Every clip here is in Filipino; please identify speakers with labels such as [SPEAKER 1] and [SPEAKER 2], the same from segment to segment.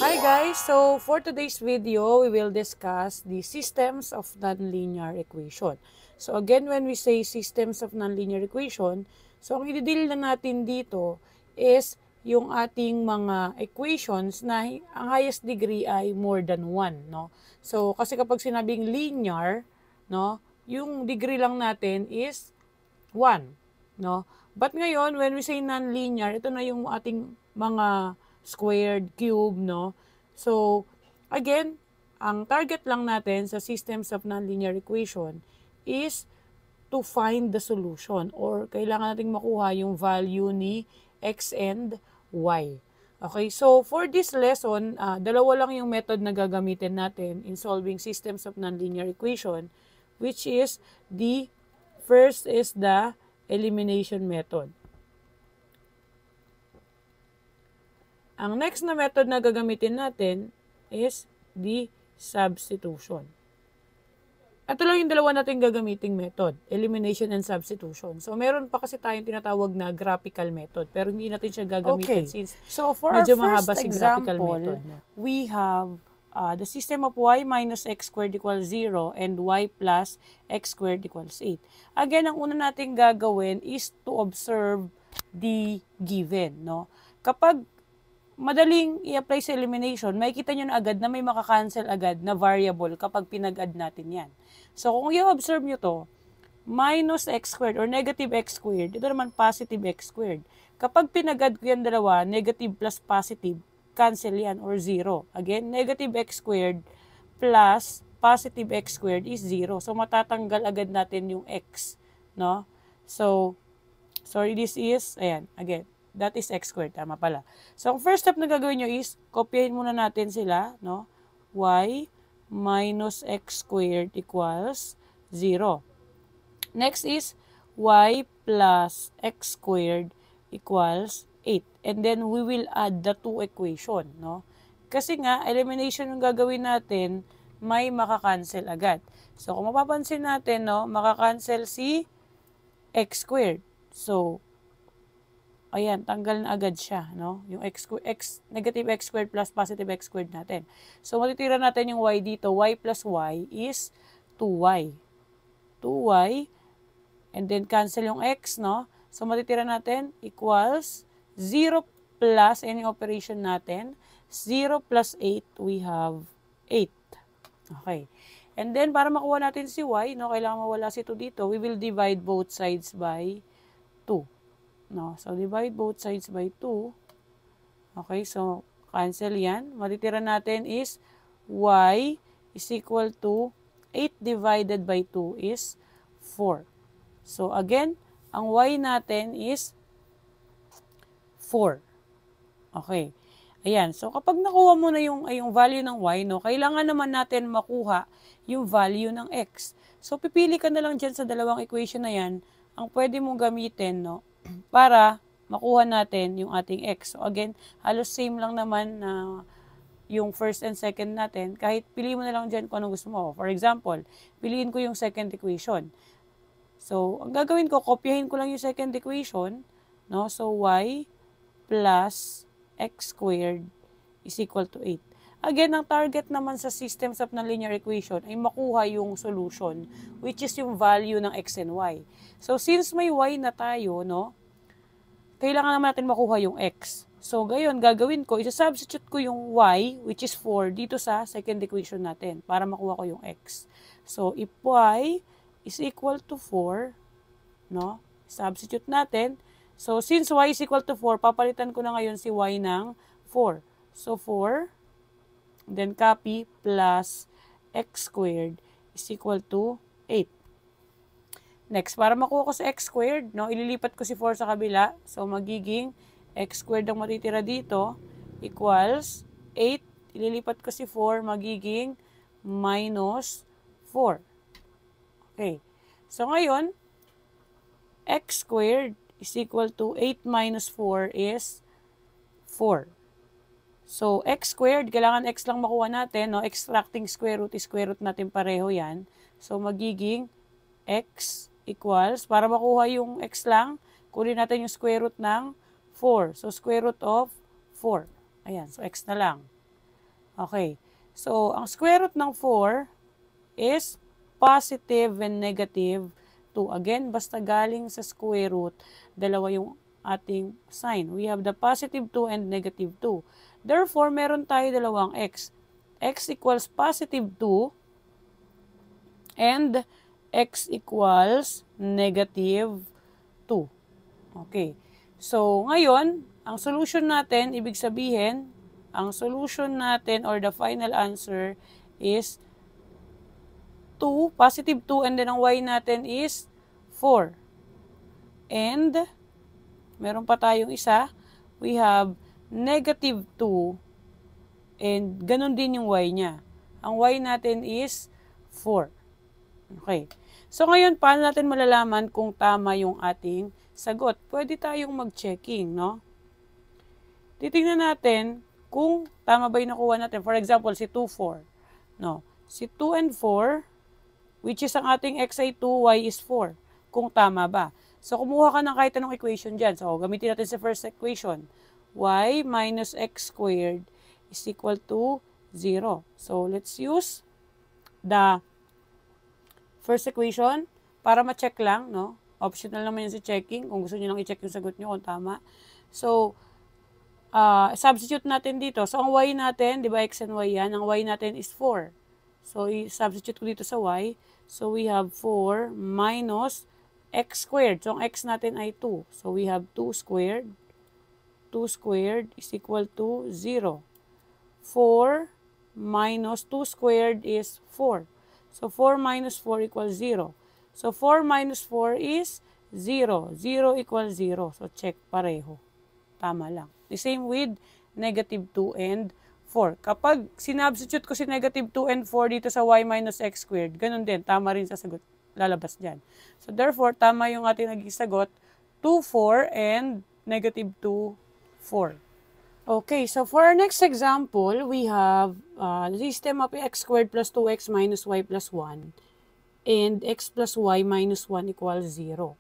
[SPEAKER 1] Hi guys! So for today's video, we will discuss the systems of nonlinear equation. So again, when we say systems of nonlinear equation, so ang i-deal na natin dito is yung ating mga equations na ang highest degree ay more than 1, no? So kasi kapag sinabing linear, no, yung degree lang natin is 1, no? But ngayon, when we say nonlinear, ito na yung ating mga squared, cube, no? So, again, ang target lang natin sa systems of nonlinear equation is to find the solution or kailangan nating makuha yung value ni x and y. Okay, so for this lesson, dalawa lang yung method na gagamitin natin in solving systems of nonlinear equation, which is the first is the elimination method. Ang next na method na gagamitin natin is the substitution. Ito lang yung dalawa natin gagamiting method, elimination and substitution. So, meron pa kasi tayong tinatawag na graphical method, pero hindi natin siya gagamitin since
[SPEAKER 2] So for
[SPEAKER 1] medyo
[SPEAKER 2] our
[SPEAKER 1] mahaba
[SPEAKER 2] first
[SPEAKER 1] si graphical
[SPEAKER 2] example,
[SPEAKER 1] method. No?
[SPEAKER 2] we have the system of y minus x squared equals 0 and y plus x squared equals 8. Again, ang una natin gagawin is to observe the given. No? Kapag madaling i-apply sa elimination, makikita nyo na agad na may makakancel agad na variable kapag pinag-add natin yan. So, kung i-observe nyo to, minus x squared or negative x squared, ito naman positive x squared. Kapag pinag-add ko yan dalawa, negative plus positive, cancel yan or 0. Again, negative x squared plus positive x squared is 0. So, matatanggal agad natin yung x. No? So, sorry, this is, ayan, again, that is x squared. Tama pala. So, ang first step na gagawin nyo is, kopyahin muna natin sila, no? Y minus x squared equals 0. Next is y plus x squared equals 8. And then, we will add the two equation, no? Kasi nga, elimination yung gagawin natin, may makakancel agad. So, kung mapapansin natin, no, makakancel si x squared. So, ayan, tanggal na agad siya, no? Yung negative x squared plus positive x squared natin. So, matitira natin yung y dito. Y plus y is 2y. 2y. And then, cancel yung x, no? So, matitira natin equals 0 plus any operation natin. 0 plus 8, we have 8. Okay. And then, para makuha natin si y, no? Kailangan mawala si 2 dito. We will divide both sides by 2. No? So, divide both sides by 2. Okay, so, cancel yan. Matitira natin is y is equal to 8 divided by 2 is 4. So, again, ang y natin is 4. Okay. Ayan. So, kapag nakuha mo na yung value ng y, no, kailangan naman natin makuha yung value ng x. So, pipili ka na lang dyan sa dalawang equation na yan, ang pwede mong gamitin, no, para makuha natin yung ating x. So, again, halos same lang naman na yung first and second natin. Kahit pili mo na lang dyan kung anong gusto mo. For example, piliin ko yung second equation. So, ang gagawin ko, kopyahin ko lang yung second equation. No? So, y plus x squared is equal to 8. Again, ang target naman sa systems of nonlinear equation ay makuha yung solution, which is yung value ng x and y. So, since may y na tayo, no, kailangan naman natin makuha yung x. So, gayon, gagawin ko, isa-substitute ko yung y, which is 4, dito sa second equation natin, para makuha ko yung x. So, if y is equal to 4, no, substitute natin. So, since y is equal to 4, papalitan ko na ngayon si y ng 4. So, 4, then copy, plus x squared is equal to 8. Next, para makuha ko sa x squared, no, ililipat ko si 4 sa kabila. So, magiging x squared ang matitira dito equals 8. Ililipat ko si 4, magiging minus 4. Okay. So, ngayon, x squared is equal to 8 minus 4 is 4. So, x squared, kailangan x lang makuha natin, no? Extracting square root natin pareho yan. So, magiging x equals, para makuha yung x lang, kunin natin yung square root ng 4. So, square root of 4. Ayan, so x na lang. Okay. So, ang square root ng 4 is positive and negative 2. Again, basta galing sa square root, dalawa yung ating sign. We have the positive 2 and negative 2. Therefore, meron tayo dalawang x. X equals positive 2 and x equals negative 2. Okay. So, ngayon, ang solution natin, ibig sabihin, ang solution natin or the final answer is 2, positive 2, and then ang y natin is 4. And, meron pa tayong isa, we have negative 2, and ganun din yung y niya. Ang y natin is 4. Okay. So, ngayon, paano natin malalaman kung tama yung ating sagot? Pwede tayong mag-checking, no? Titingnan natin kung tama ba yung nakuha natin. For example, si 2, 4. No. Si 2 and 4, which is ang ating x ay 2, y is 4. Kung tama ba. So, kumuha ka ng kahit anong equation dyan. So, gamitin natin sa first equation. Y minus x squared is equal to 0. So, let's use the first equation para ma-check lang, no? Optional naman yun sa checking. Kung gusto nyo lang i-check yung sagot nyo kung tama. So, substitute natin dito. So, ang y natin, di ba x and y yan? Ang y natin is 4. So, i-substitute ko dito sa y. So, we have 4 minus x squared. So, ang x natin ay 2. So, we have 2 squared. 2 squared is equal to 0. 4 minus 2 squared is 4. So, 4 minus 4 equals 0. So, 4 minus 4 is 0. 0 equals 0. So, check pareho. Tama lang. The same with negative 2 and 4. Kapag sinubstitute ko si negative 2 and 4 dito sa y minus x squared, ganun din. Tama rin sa sagot. Lalabas dyan. So, therefore, tama yung ating naging sagot. 2, 4 and negative 2, 4. Okay, so for our next example, we have the system of x squared plus 2x minus y plus 1 and x plus y minus 1 equals 0.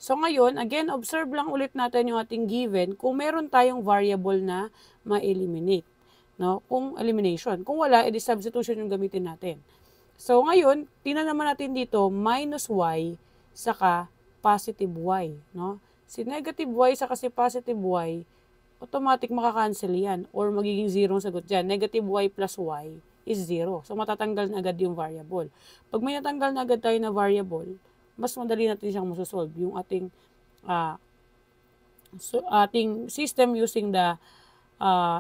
[SPEAKER 2] So ngayon, again, observe lang ulit natin yung ating given kung meron tayong variable na ma-eliminate. No? Kung elimination. Kung wala, edi substitution yung gamitin natin. So ngayon, tingnan naman natin dito, minus y saka positive y. No? Si negative y saka si positive y, automatic makakancel yan or magiging 0 ang sagot dyan. Negative y plus y is 0. So, matatanggal na agad yung variable. Pag may natanggal na agad tayo na variable, mas madali natin siyang masosolve yung ating ating system using the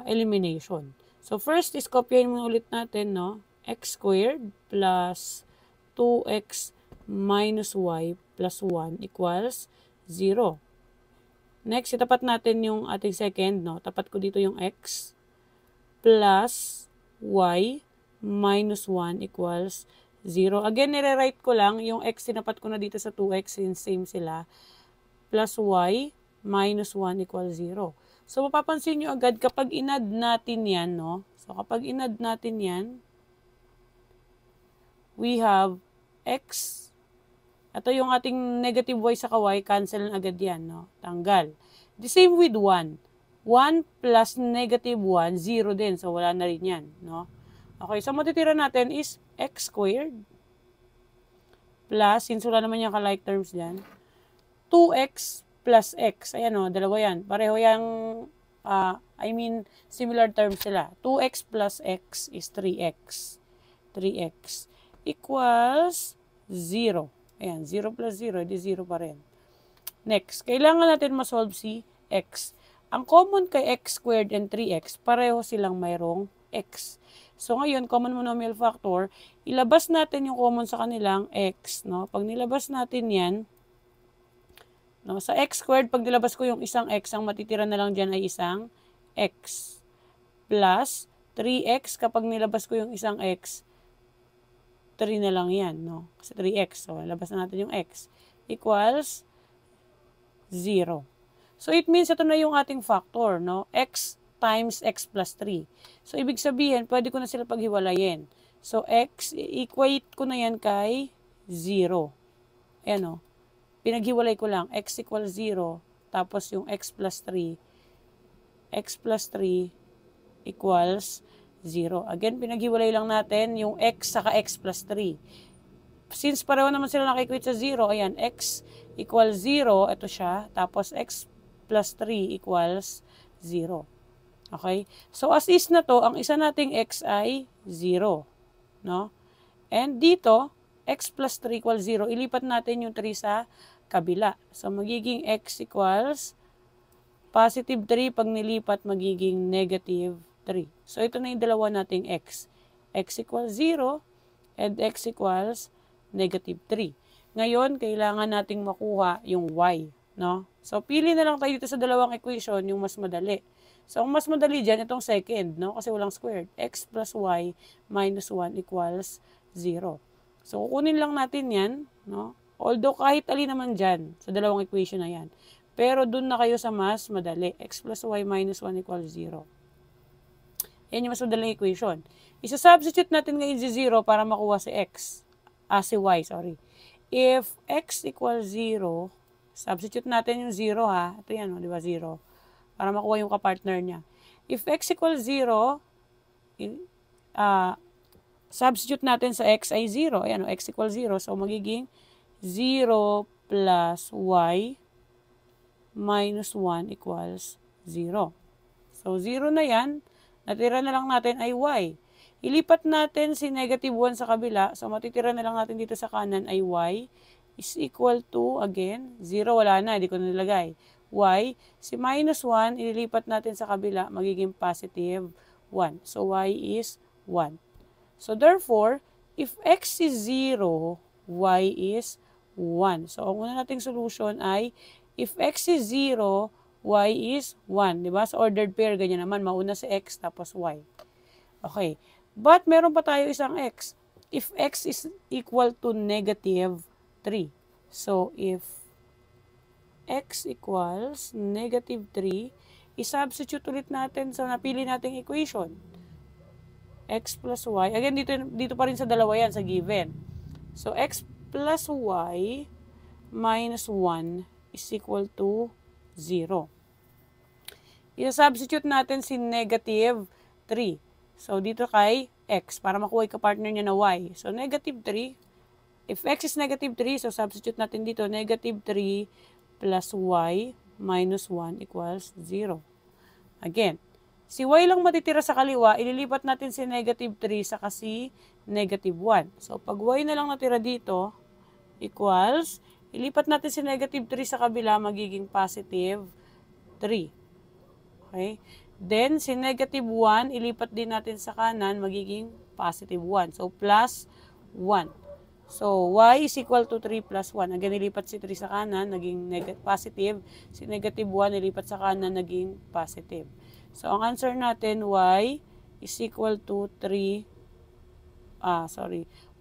[SPEAKER 2] elimination. So, first is copyahin mo ulit natin, no? X squared plus 2x minus y plus 1 equals 0. Next, itapat natin yung ating second, no? Tapat ko dito yung x plus y minus 1 equals 0. Again, nire-write ko lang yung x, tinapat ko na dito sa 2x, since same sila, plus y minus 1 equals 0. So, mapapansin nyo agad kapag inad natin yan, no? So, kapag inad natin yan, we have x. Ito yung ating negative y sa y, cancel na agad yan, no? Tanggal. The same with 1. 1 plus negative 1, 0 din. So, wala na rin yan, no? Okay, so matitira natin is x squared plus, since wala naman yung ka-like terms dyan, 2x plus x. Ayan, no? Dalawa yan. Pareho yung, similar terms sila. 2x plus x is 3x. 3x equals 0. Ayan, 0 plus 0, di 0 pa rin. Next, kailangan natin masolve si x. Ang common kay x squared and 3x, pareho silang mayroong x. So, ngayon, common monomial factor, ilabas natin yung common sa kanilang x. No? Pag nilabas natin yan, no, sa x squared, pag nilabas ko yung isang x, ang matitira na lang dyan ay isang x. Plus 3x, kapag nilabas ko yung isang x, 3 na lang yan, no? Kasi 3x. So, labas na natin yung x. Equals 0. So, it means ito na yung ating factor, no? X times x plus 3. So, ibig sabihin, pwede ko na sila paghiwalayin. So, x, equate ko na yan kay 0. Ayan, no? Pinaghiwalay ko lang. X equals 0. Tapos, yung x plus 3. X plus 3 equals 0. Again, pinaghiwalay lang natin yung x saka x plus 3. Since pareho naman sila nakikita sa 0, ayan, x equals 0, ito siya, tapos x plus 3 equals 0. Okay? So, as is na to, ang isa nating x ay 0. No? And dito, x plus 3 equals 0. Ilipat natin yung 3 sa kabila. So, magiging x equals positive 3. Pag nilipat, magiging negative 3. So, ito na yung dalawa nating x. X equals 0 and x equals negative 3. Ngayon, kailangan nating makuha yung y. No? So, pili na lang tayo dito sa dalawang equation yung mas madali. So, ang mas madali dyan, itong second, no? Kasi walang squared. X plus y minus 1 equals 0. So, kukunin lang natin yan, no? Although, kahit alin naman dyan, sa dalawang equation na yan. Pero, dun na kayo sa mas madali. X plus y minus 1 equals 0. Yan yung mas madaling equation. Isa-substitute natin ngayon si 0 para makuha si x. Si y, sorry. If x equals 0, substitute natin yung 0 ha. Ito yan, di ba 0? Para makuha yung kapartner niya. If x equals 0, substitute natin sa x ay 0. Ayan, x equals 0. So, magiging 0 plus y minus 1 equals 0. So, 0 na yan. Natira na lang natin ay y. Ilipat natin si negative 1 sa kabila. So, matitira na lang natin dito sa kanan ay y is equal to, again, 0 wala na. Hindi ko na nilagay. Y, si minus 1, ililipat natin sa kabila, magiging positive 1. So, y is 1. So, therefore, if x is 0, y is 1. So, ang una nating solution ay, if x is 0, y is 1. Diba? Sa ordered pair, ganyan naman. Mauna si x, tapos y. Okay. But, meron pa tayo isang x. If x is equal to negative 3. So, if x equals negative 3, isubstitute ulit natin sa napili nating equation. X plus y. Again, dito pa rin sa dalawa yan, sa given. So, x plus y minus 1 is equal to 0. Isubstitute natin si negative 3. So, dito kay x, para makuha yung kapartner niya na y. So, negative 3. If x is negative 3, so substitute natin dito, negative 3 plus y minus 1 equals 0. Again, si y lang matitira sa kaliwa, ililipat natin si negative 3 sa kasi negative 1. So, pag y na lang natira dito, equals, ilipat natin si negative 3 sa kabila, magiging positive 3. Okay? Then, si negative 1, ilipat din natin sa kanan, magiging positive 1. So, plus 1. So, y is equal to 3 plus 1. Again, ilipat si 3 sa kanan, naging positive. Si negative 1, ilipat sa kanan, naging positive. So, ang answer natin, y is equal to 3,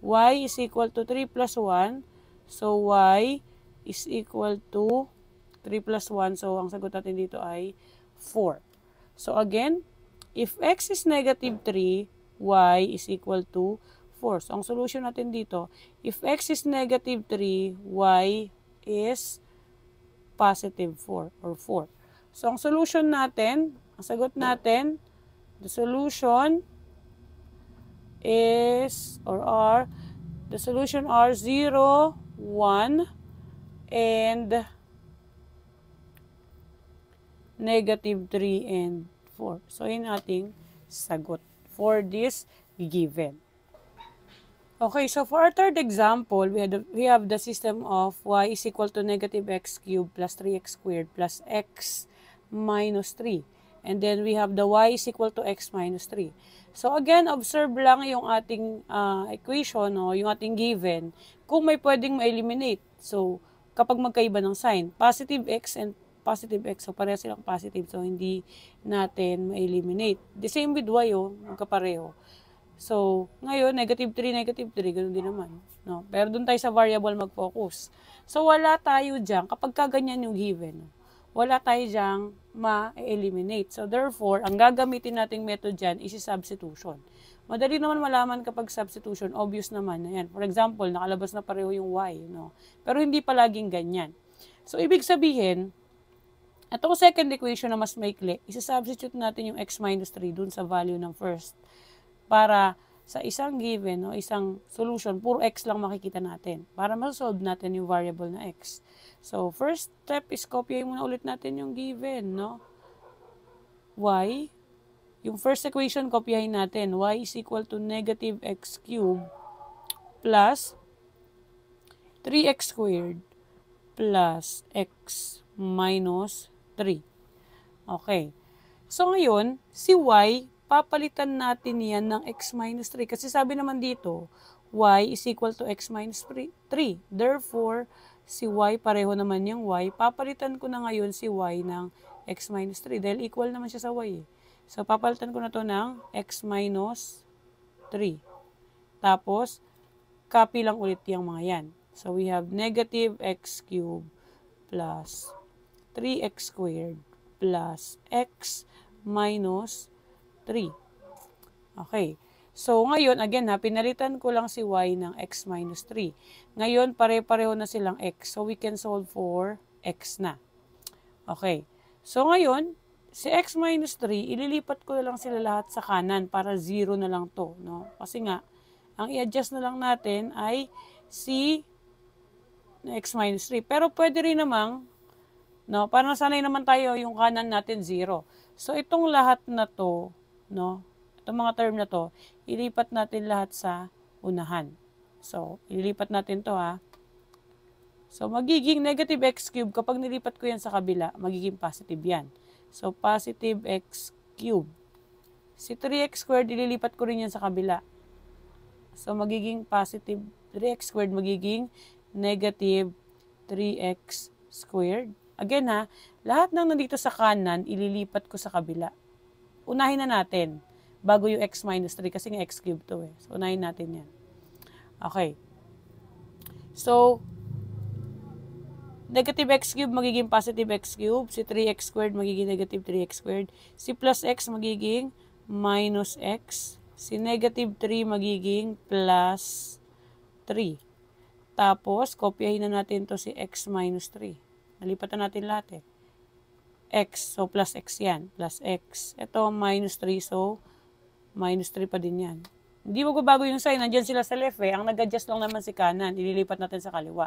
[SPEAKER 2] y is equal to 3 plus 1. So, y is equal to 3 plus 1. So, ang sagot natin dito ay 4. So, again, if x is negative 3, y is equal to 4. So, ang solution natin dito, if x is negative 3, y is positive 4 or 4. So, ang solution natin, ang sagot natin, the solution is, the solution are 0, 1, and negative 3 and 4. So, yun ating sagot for this given. Okay, so for our third example, we have the system of y is equal to negative x cubed plus 3x squared plus x minus 3. And then we have the y is equal to x minus 3. So again, observe lang yung ating equation o yung ating given kung may pwedeng ma-eliminate. So, kapag magkaiba ng sign, positive x and positive x, so pareho silang positive, so hindi natin ma-eliminate. The same with y, magkapareho. So, ngayon, negative 3, ganoon din naman. No? Pero doon tayo sa variable mag-focus. So, wala tayo dyan, kapag kaganyan yung given, wala tayo dyan ma-eliminate. So, therefore, ang gagamitin nating method dyan is substitution. Madali naman malaman kapag substitution, obvious naman. Ayan. For example, nakalabas na pareho yung y. No? Pero hindi palaging ganyan. So, ibig sabihin, itong second equation na mas maikli, isa-substitute natin yung x minus 3 dun sa value ng first. para sa isang given, no, isang solution, puro x lang makikita natin para ma-solve natin yung variable na x. So, first step is copyahin muna ulit natin yung given, no? Y, yung first equation, copyahin natin. Y is equal to negative x cubed plus 3x squared plus x minus 3. Okay. So, ngayon, si y, papalitan natin yan ng x minus 3. Kasi sabi naman dito, y is equal to x minus 3. Therefore, si y, pareho naman yung y. Papalitan ko na ngayon si y ng x minus 3. Dahil equal naman siya sa y. So, papalitan ko na to ng x minus 3. Tapos, copy lang ulit yung mga yan. So, we have negative x cubed plus 3x squared plus x minus 3. Okay. So, ngayon, again pinalitan ko lang si y ng x minus 3. Ngayon, pare-pareho na silang x. So, we can solve for x na. Okay. So, ngayon, si x minus 3, ililipat ko na lang sila lahat sa kanan para 0 na lang to. No? Kasi nga, ang i-adjust na lang natin ay si x minus 3. Pero pwede rin namang, no, para nasanay naman tayo yung kanan natin 0. So, itong lahat na to, no, itong mga term na to, ilipat natin lahat sa unahan. So, ililipat natin to ha. So, magiging negative x cubed, kapag nilipat ko yan sa kabila, magiging positive yan. So, positive x cubed. Si 3x squared, ililipat ko rin yan sa kabila. So, magiging positive 3x squared, magiging negative 3x squared. Again ha, lahat ng nandito sa kanan, ililipat ko sa kabila. Unahin na natin, bago yung x minus 3, kasi nga x cubed to eh. So, unahin natin yan. Okay. So, negative x cubed magiging positive x cubed. Si 3x squared magiging negative 3x squared. Si plus x magiging minus x. Si negative 3 magiging plus 3. Tapos, kopyahin na natin to si x minus 3. Nalipatan natin lahat eh. X, so plus x yan. Plus x. Ito, minus 3, so minus 3 pa din yan. Hindi magbabago yung sign. Nandyan sila sa left eh. Ang nag-adjust lang naman si kanan. Ililipat natin sa kaliwa.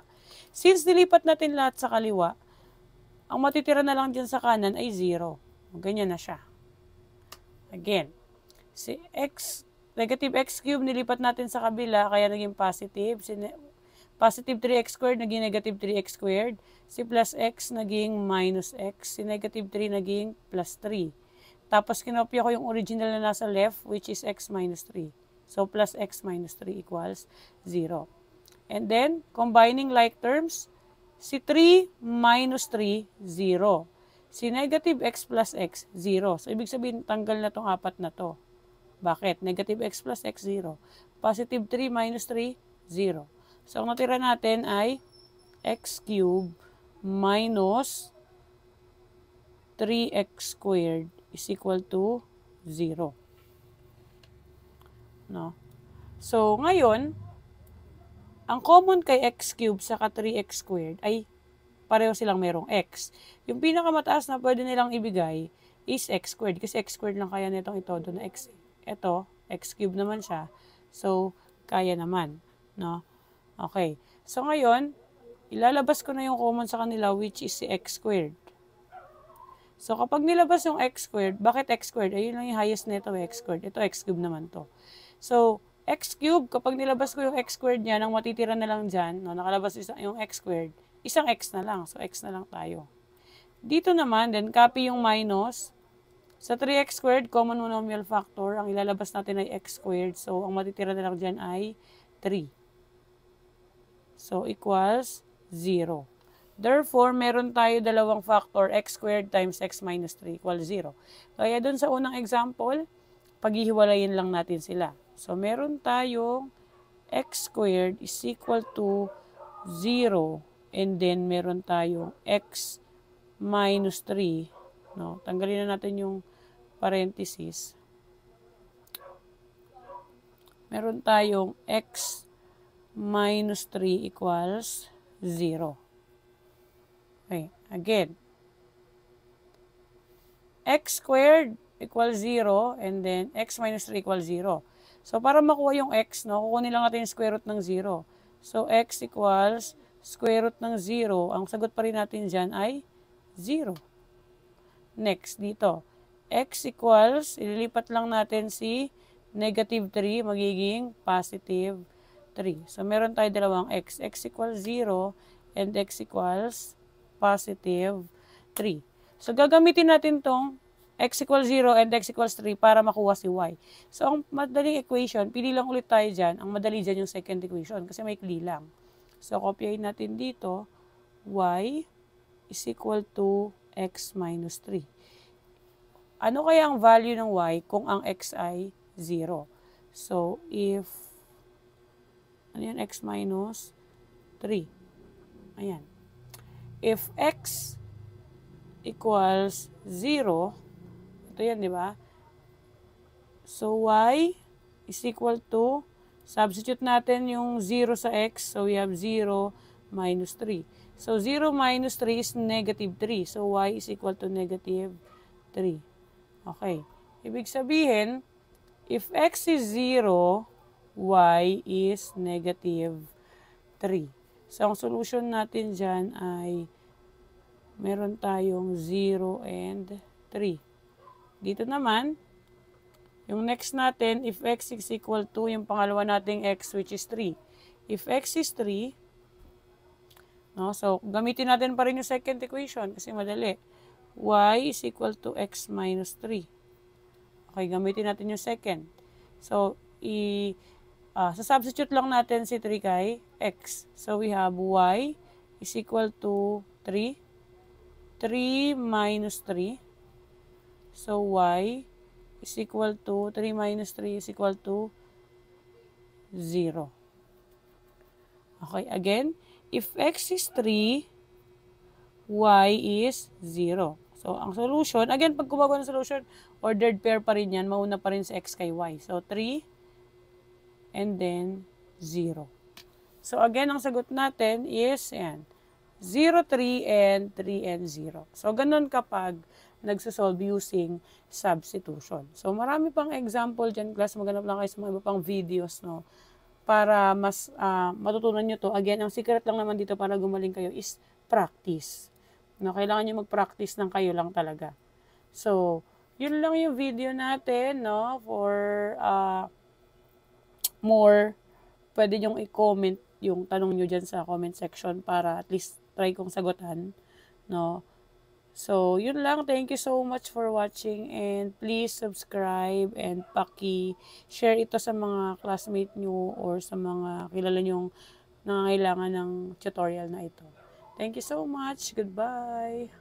[SPEAKER 2] Since nilipat natin lahat sa kaliwa, ang matitira na lang dyan sa kanan ay 0. Ganyan na siya. Again, si x, negative x cubed, nilipat natin sa kabila, kaya naging positive. Si positive 3x squared, naging negative 3x squared. Si plus x, naging minus x. Si negative 3, naging plus 3. Tapos, kinopya ko yung original na nasa left, which is x minus 3. So, plus x minus 3 equals 0. And then, combining like terms, si 3 minus 3, 0. Si negative x plus x, 0. So, ibig sabihin, tanggal na tong apat na to. Bakit? Negative x plus x, 0. Positive 3 minus 3, 0. So, ang natira natin ay x cubed minus 3x squared is equal to 0. No? So, ngayon, ang common kay x cubed saka 3x squared ay pareho silang merong x. Yung pinakamataas na pwede nilang ibigay is x squared. Kasi x squared lang kaya nitong ito na x. Ito, x cubed naman siya. So, kaya naman. No? Okay. So, ngayon, ilalabas ko na yung common sa kanila, which is si x squared. So, kapag nilabas yung x squared, bakit x squared? Ayun lang yung highest nito, x squared. Ito, x cubed naman to. So, x cubed, kapag nilabas ko yung x squared niya, ang matitira na lang dyan, no, nakalabas yung x squared, isang x na lang. So, x na lang tayo. Dito naman, then copy yung minus. Sa 3x squared, common monomial factor, ang ilalabas natin ay x squared. So, ang matitira na lang dyan ay 3. So, equals 0. Therefore, meron tayo dalawang factor, x squared times x minus 3 equals 0. Kaya dun sa unang example, paghihiwalayin lang natin sila. So, meron tayong x squared is equal to 0. And then, meron tayong x minus 3. No? Tanggalin na natin yung parenthesis. Meron tayong x minus 3 equals 0. Okay, again. X squared equals 0 and then x minus 3 equals 0. So, para makuha yung x, no, kukunin lang natin yung square root ng 0. So, x equals square root ng 0. Ang sagot pa rin natin dyan ay 0. Next, dito. X equals, ililipat lang natin si negative 3, magiging positive 3. So, meron tayo dalawang x. X equals 0 and x equals positive 3. So, gagamitin natin tong x equals 0 and x equals 3 para makuha si y. So, ang madaling equation, pili lang ulit tayo dyan. Ang madali dyan yung second equation kasi may kli lang. So, kopyahin natin dito, y is equal to x minus 3. Ano kaya ang value ng y kung ang x ay 0? So, if, ano yan, x minus 3. Ayan. If x equals 0, ito yan, di ba? So, y is equal to, substitute natin yung 0 sa x. So, we have 0 minus 3. So, 0 minus 3 is negative 3. So, y is equal to negative 3. Okay. Ibig sabihin, if x is 0, y is negative 3. So, ang solution natin dyan ay meron tayong 0 and 3. Dito naman, yung next natin, if x is equal to, yung pangalawa nating x which is 3. If x is 3, no, so gamitin natin pa rin yung second equation kasi madali. Y is equal to x minus 3. Okay, gamitin natin yung second. So, substitute lang natin si 3 kay x. So, we have y is equal to 3. 3 minus 3. So, y is equal to, 3 minus 3 is equal to 0. Okay, again, if x is 3, y is 0. So, ang solution, again, pag gumagawa ng solution, ordered pair pa rin yan, mauna pa rin sa x kay y. So, 3 and then 0. So, again, ang sagot natin is, yan, 0, 3, and 3 and 0. So, ganun kapag nagsasolve using substitution. So, marami pang example dyan, class. Maghanap lang kayo sa mga iba pang videos, no? Para mas matutunan nyo to. Again, ang secret lang naman dito para gumaling kayo is practice. No? Kailangan nyo mag-practice ng kayo lang talaga. So, yun lang yung video natin, no? For more, pwede nyong i-comment yung tanong nyo dyan sa comment section para at least try kong sagutan, no? So, yun lang. Thank you so much for watching and please subscribe and paki-share ito sa mga classmate nyo or sa mga kilala nyong nangangailangan ng tutorial na ito. Thank you so much. Goodbye.